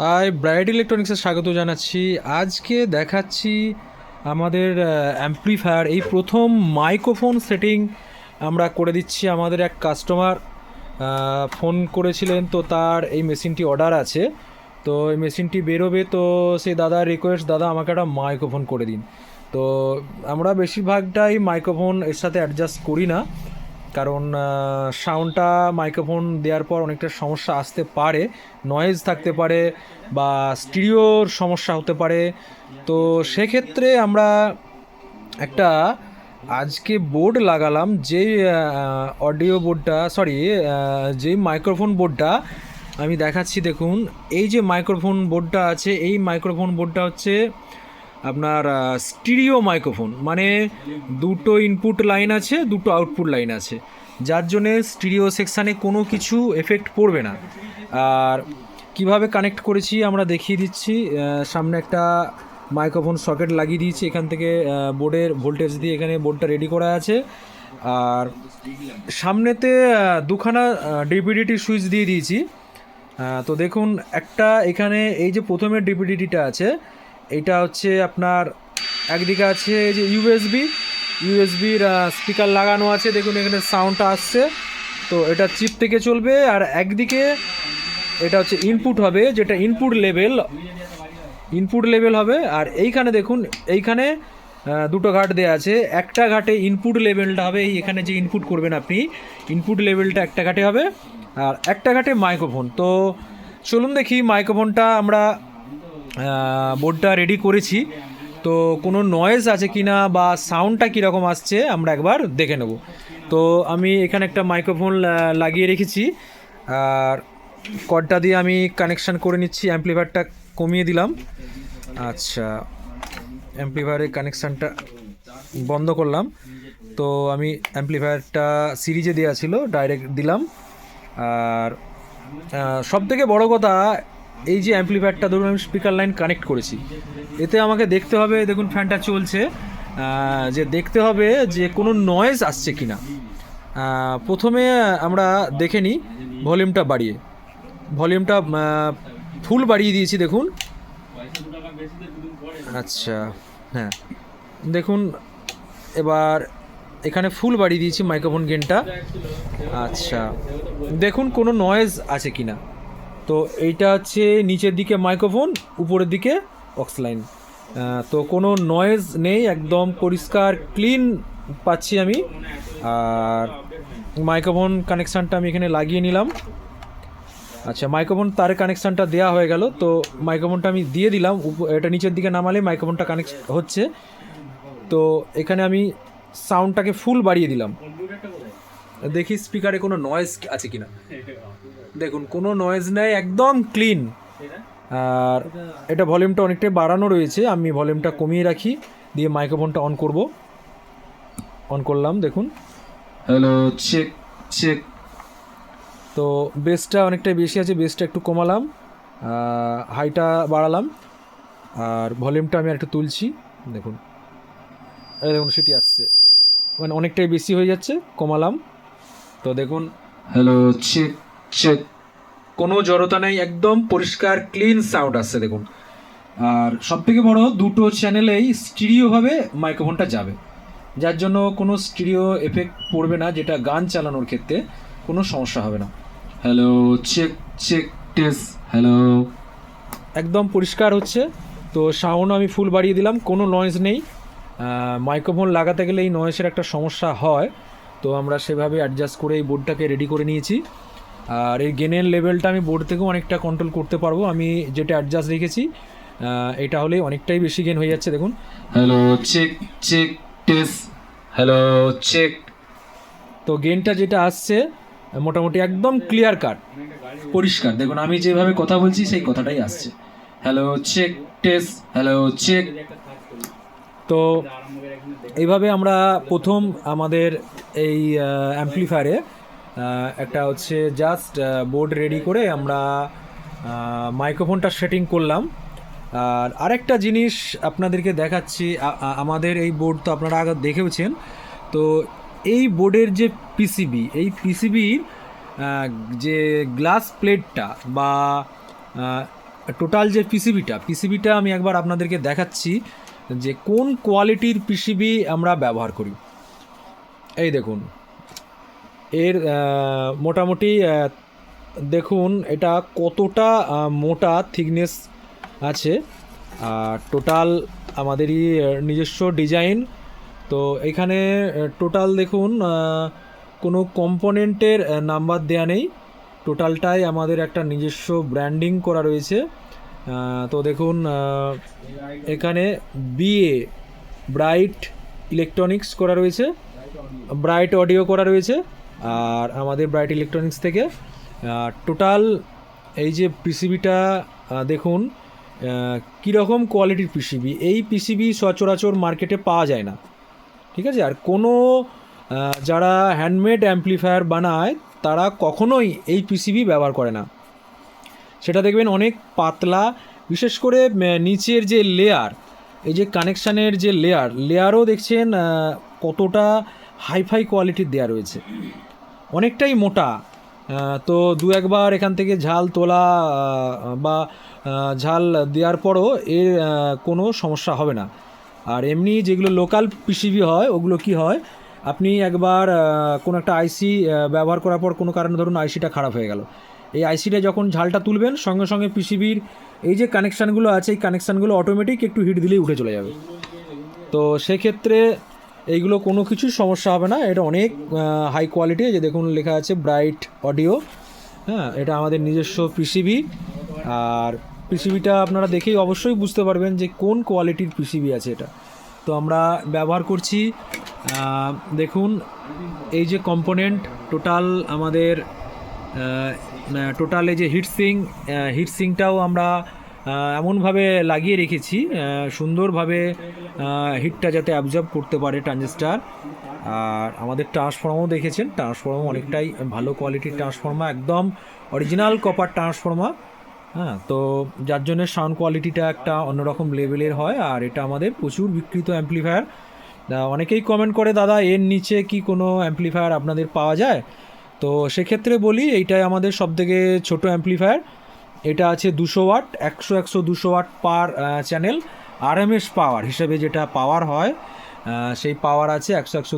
High, bright ইলেকট্রনিক্সে স্বাগত জানাচ্ছি। আজকে দেখাচ্ছি আমাদের অ্যাম্প্লিফায়ার এই প্রথম মাইক্রোফোন সেটিং আমরা করে দিচ্ছি। আমাদের এক কাস্টমার ফোন করেছিলেন, তো তার এই মেশিনটি অর্ডার আছে, তো এই মেশিনটি বেরোবে, তো সেই দাদার রিকোয়েস্ট, দাদা আমাকে একটা মাইক্রোফোন করে দিন। তো আমরা বেশিরভাগটাই মাইক্রোফোন এর সাথে অ্যাডজাস্ট করি না, কারণ সাউন্ডটা মাইক্রোফোন দেওয়ার পর অনেকটা সমস্যা আসতে পারে, নয়েজ থাকতে পারে বা স্টিরিওর সমস্যা হতে পারে। তো সেক্ষেত্রে আমরা একটা আজকে বোর্ড লাগালাম, যেই অডিও বোর্ডটা, সরি, যেই মাইক্রোফোন বোর্ডটা আমি দেখাচ্ছি। দেখুন, এই যে মাইক্রোফোন বোর্ডটা আছে, এই মাইক্রোফোন বোর্ডটা হচ্ছে আপনার স্টিরিও মাইক্রোফোন, মানে দুটো ইনপুট লাইন আছে, দুটো আউটপুট লাইন আছে, যার জন্যে স্টিরিও সেকশানে কোনো কিছু এফেক্ট পড়বে না। আর কিভাবে কানেক্ট করেছি আমরা দেখিয়ে দিচ্ছি। সামনে একটা মাইক্রোফোন সকেট লাগিয়ে দিয়েছি, এখান থেকে বোর্ডের ভোল্টেজ দিয়ে এখানে বোর্ডটা রেডি করা আছে। আর সামনেতে দুখানা ডিপিডিটি সুইচ দিয়ে দিয়েছি। তো দেখুন, একটা এখানে এই যে প্রথমের ডিপিডিটিটা আছে, এইটা হচ্ছে আপনার একদিকে আছে এই যে ইউএসবির স্পিকার লাগানো আছে, দেখুন এখানে সাউন্ডটা আসছে, তো এটা চিপ থেকে চলবে। আর একদিকে এটা হচ্ছে ইনপুট হবে, যেটা ইনপুট লেভেল হবে। আর এইখানে দেখুন, এইখানে দুটো ঘাট দেওয়া আছে, একটা ঘাটে ইনপুট লেভেলটা হবে, এখানে যে ইনপুট করবেন আপনি, ইনপুট লেভেলটা একটা ঘাটে হবে, আর একটা ঘাটে মাইক্রোফোন। তো চলুন দেখি মাইক্রোফোনটা আমরা বোর্ডটা রেডি করেছি, তো কোনো নয়েজ আছে কি না বা সাউন্ডটা কীরকম আসছে আমরা একবার দেখে নেব। তো আমি এখানে একটা মাইক্রোফোন লাগিয়ে রেখেছি, আর কর্ডটা দিয়ে আমি কানেকশান করে নিচ্ছি। অ্যাম্প্লিফায়ারটা কমিয়ে দিলাম। আচ্ছা, অ্যাম্প্লিফায়ারের কানেকশানটা বন্ধ করলাম। তো আমি অ্যাম্প্লিফায়ারটা সিরিজে দেওয়া ছিল, ডাইরেক্ট দিলাম। আর সবথেকে বড় কথা, এই যে অ্যাম্প্লিফায়ারটা ধরুন আমি স্পিকার লাইন কানেক্ট করেছি, এতে আমাকে দেখতে হবে, দেখুন ফ্যানটা চলছে, যে দেখতে হবে যে কোনো নয়েজ আসছে কি না। প্রথমে আমরা দেখে নিই ভলিউমটা ফুল বাড়িয়ে দিয়েছি, দেখুন। আচ্ছা, হ্যাঁ, দেখুন এবার এখানে ফুল বাড়িয়ে দিয়েছি মাইক্রোফোন গেনটা। আচ্ছা, দেখুন কোনো নয়েজ আছে কি না। তো এইটা হচ্ছে নিচের দিকে মাইক্রোফোন, উপরের দিকে অক্স লাইন। তো কোনো নয়েজ নেই, একদম পরিষ্কার ক্লিন পাচ্ছি আমি। আর মাইক্রোফোন কানেকশানটা আমি এখানে লাগিয়ে নিলাম। আচ্ছা, মাইক্রোফোন তারের কানেকশানটা দেওয়া হয়ে গেল, তো মাইক্রোফোনটা আমি দিয়ে দিলাম, এটা নিচের দিকে নামালে মাইক্রোফোনটা কানেক্ট হচ্ছে। তো এখানে আমি সাউন্ডটাকে ফুল বাড়িয়ে দিলাম, দেখি স্পিকারে কোনো নয়েজ আছে কিনা। দেখুন কোনো নয়েজ নেই, একদম ক্লিন। আর এটা ভলিউমটা অনেকটাই বাড়ানো রয়েছে, আমি ভলিউমটা কমিয়ে রাখি, দিয়ে মাইক্রোফোনটা অন করলাম, দেখুন। Hello, check check. তো বেসটা অনেকটাই বেশি আছে, বেসটা একটু কমালাম, হাইটা বাড়ালাম, আর ভলিউমটা আমি একটু তুলছি, দেখুন। এই দেখুন সেটি আসছে, মানে অনেকটাই বেশি হয়ে যাচ্ছে, কমালাম। তো দেখুন, হ্যালো, চেক চেক। কোনো জড়তা নেই, একদম পরিষ্কার ক্লিন সাউন্ড আসছে, দেখুন। আর সবথেকে বড়, দুটো চ্যানেলেই স্টিরিওভাবে মাইক্রোফোনটা যাবে, যার জন্য কোনো স্টিরিও এফেক্ট পড়বে না, যেটা গান চালানোর ক্ষেত্রে কোনো সমস্যা হবে না। Hello, check check test. Hello, একদম পরিষ্কার হচ্ছে। তো সাউন্ড আমি ফুল বাড়িয়ে দিলাম, কোনো নয়েজ নেই। মাইক্রোফোন লাগাতে গেলে এই নয়েজের একটা সমস্যা হয়, তো আমরা সেভাবে অ্যাডজাস্ট করে এই বোর্ডটাকে রেডি করে নিয়েছি। আর এই গেনের লেভেলটা আমি বোর্ড থেকেও অনেকটা কন্ট্রোল করতে পারবো, আমি যেটা অ্যাডজাস্ট রেখেছি এটা হলে অনেকটাই বেশি গেন হয়ে যাচ্ছে, দেখুন। Hello, check check test. Hello, check. তো গেনটা যেটা আসছে মোটামুটি একদম ক্লিয়ার কাট, পরিষ্কার, দেখুন আমি যেভাবে কথা বলছি সেই কথাটাই আসছে। Hello, check test. Hello, check. তো এইভাবে আমরা প্রথম আমাদের এই অ্যাম্প্লিফায়ারে একটা হচ্ছে জাস্ট বোর্ড রেডি করে আমরা মাইক্রোফোনটা সেটিং করলাম। আর আরেকটা জিনিস আপনাদেরকে দেখাচ্ছি, আমাদের এই বোর্ড তো আপনারা আগে দেখেওছেন। তো এই বোর্ডের যে এই পিসিবির যে গ্লাস প্লেটটা বা টোটাল যে পিসিবিটা আমি একবার আপনাদেরকে দেখাচ্ছি যে কোন কোয়ালিটির পিসিবি আমরা ব্যবহার করি। এই দেখুন, এর মোটামুটি দেখুন এটা কতটা মোটা থিকনেস আছে, আর টোটাল আমাদেরই নিজস্ব ডিজাইন। তো এখানে টোটাল দেখুন কোনো কম্পোনেন্টের নাম্বার দেয়া নেই, টোটালটাই আমাদের একটা নিজস্ব ব্র্যান্ডিং করা রয়েছে। তো দেখুন এখানে বিএ ব্রাইট ইলেকট্রনিক্স করা রয়েছে, ব্রাইট অডিও করা রয়েছে, আর আমাদের ব্রাইট ইলেকট্রনিক্স থেকে টোটাল এই যে পিসিবিটা দেখুন কীরকম কোয়ালিটির পিসিবি। এই পিসিবি সচরাচর মার্কেটে পাওয়া যায় না, ঠিক আছে। আর কোনো যারা হ্যান্ডমেড অ্যাম্প্লিফায়ার বানায় তারা কখনোই এই পিসিবি ব্যবহার করে না। সেটা দেখবেন অনেক পাতলা, বিশেষ করে নিচের যে লেয়ার, এই যে কানেকশানের যে লেয়ারও দেখছেন কতটা হাইফাই কোয়ালিটির দেওয়া রয়েছে, অনেকটাই মোটা। তো দু একবার এখান থেকে ঝাল তোলা বা ঝাল দেওয়ার পরও এর কোনো সমস্যা হবে না। আর এমনি যেগুলো লোকাল পিসিবি হয় ওগুলো কি হয়, আপনি একবার কোনো একটা আইসি ব্যবহার করার পর কোনো কারণে ধরুন আইসিটা খারাপ হয়ে গেল, এই আইসিটা যখন ঝালটা তুলবেন সঙ্গে সঙ্গে পিসিবির এই যে কানেকশানগুলো আছে এই কানেকশানগুলো অটোমেটিক একটু হিট দিলেই উঠে চলে যাবে। তো সেক্ষেত্রে এইগুলো কোনো কিছুই সমস্যা হবে না। এটা অনেক হাই কোয়ালিটি, যে দেখুন লেখা আছে ব্রাইট অডিও। হ্যাঁ, এটা আমাদের নিজস্ব পিসিবি, আর পিসিবিটা আপনারা দেখেই অবশ্যই বুঝতে পারবেন যে কোন কোয়ালিটির পিসিবি আছে এটা। তো আমরা ব্যবহার করছি দেখুন এই যে কম্পোনেন্ট টোটাল আমাদের টোটাল এই যে হিটসিংটাও আমরা এমনভাবে লাগিয়ে রেখেছি সুন্দরভাবে হিটটা যাতে অ্যাবজর্ব করতে পারে ট্রানজিস্টার। আর আমাদের ট্রান্সফর্মারও দেখেছেন, ট্রান্সফর্মার অনেকটাই ভালো কোয়ালিটির ট্রান্সফর্মার, একদম অরিজিনাল কপার ট্রান্সফর্মার। হ্যাঁ, তো যার জন্য সাউন্ড কোয়ালিটিটা একটা অন্যরকম লেভেলের হয়। আর এটা আমাদের প্রচুর বিক্রিত অ্যাম্প্লিফায়ার। অনেকেই কমেন্ট করে দাদা এর নিচে কি কোনো অ্যাম্প্লিফায়ার আপনাদের পাওয়া যায়? তো সেক্ষেত্রে বলি এইটাই আমাদের সবথেকে ছোটো অ্যাম্প্লিফায়ার। এটা আছে 200 ওয়াট, 100 ওয়াট পার চ্যানেল। আরএমএস পাওয়ার হিসেবে যেটা পাওয়ার হয় সেই পাওয়ার আছে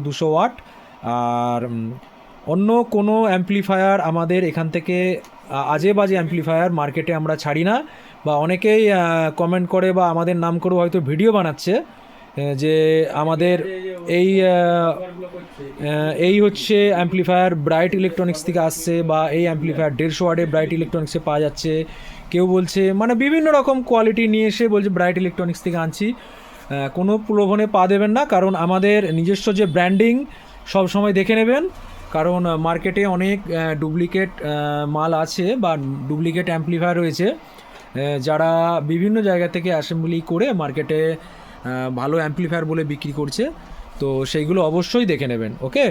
200 ওয়াট। আর অন্য কোনো অ্যাম্প্লিফায়ার আমাদের এখান থেকে আজে বাজে অ্যাম্প্লিফায়ার মার্কেটে আমরা ছাড়ি না। বা অনেকেই কমেন্ট করে বা আমাদের নাম করে হয়তো ভিডিও বানাচ্ছে যে আমাদের এই হচ্ছে অ্যাম্প্লিফায়ার ব্রাইট ইলেকট্রনিক্স থেকে আসছে, বা এই অ্যাম্প্লিফায়ার 150 ওয়াটে ব্রাইট ইলেকট্রনিক্সে পাওয়া যাচ্ছে। কেউ বলছে মানে বিভিন্ন রকম কোয়ালিটি নিয়ে এসে বলছে ব্রাইট ইলেকট্রনিক্স থেকে আনছি। কোনো প্রলোভনে পা দেবেন না, কারণ আমাদের নিজস্ব যে ব্র্যান্ডিং সব সময় দেখে নেবেন। কারণ মার্কেটে অনেক ডুপ্লিকেট মাল আছে বা ডুপ্লিকেট অ্যাম্প্লিফায়ার রয়েছে, যারা বিভিন্ন জায়গা থেকে অ্যাসেম্বলি করে মার্কেটে ভালো অ্যাম্প্লিফায়ার বলে বিক্রি করছে। তো সেইগুলো অবশ্যই দেখে নেবেন, ওকে।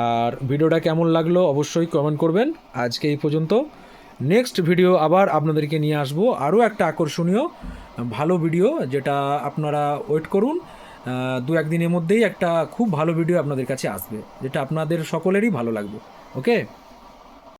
আর ভিডিওটা কেমন লাগলো অবশ্যই কমেন্ট করবেন। আজকে এই পর্যন্ত, নেক্সট ভিডিও আবার আপনাদেরকে নিয়ে আসবো আরও একটা আকর্ষণীয় ভালো ভিডিও, যেটা আপনারা ওয়েট করুন। 2-1 দিনের মধ্যেই একটা খুব ভালো ভিডিও আপনাদের কাছে আসবে, যেটা আপনাদের সকলেরই ভালো লাগবে, ওকে।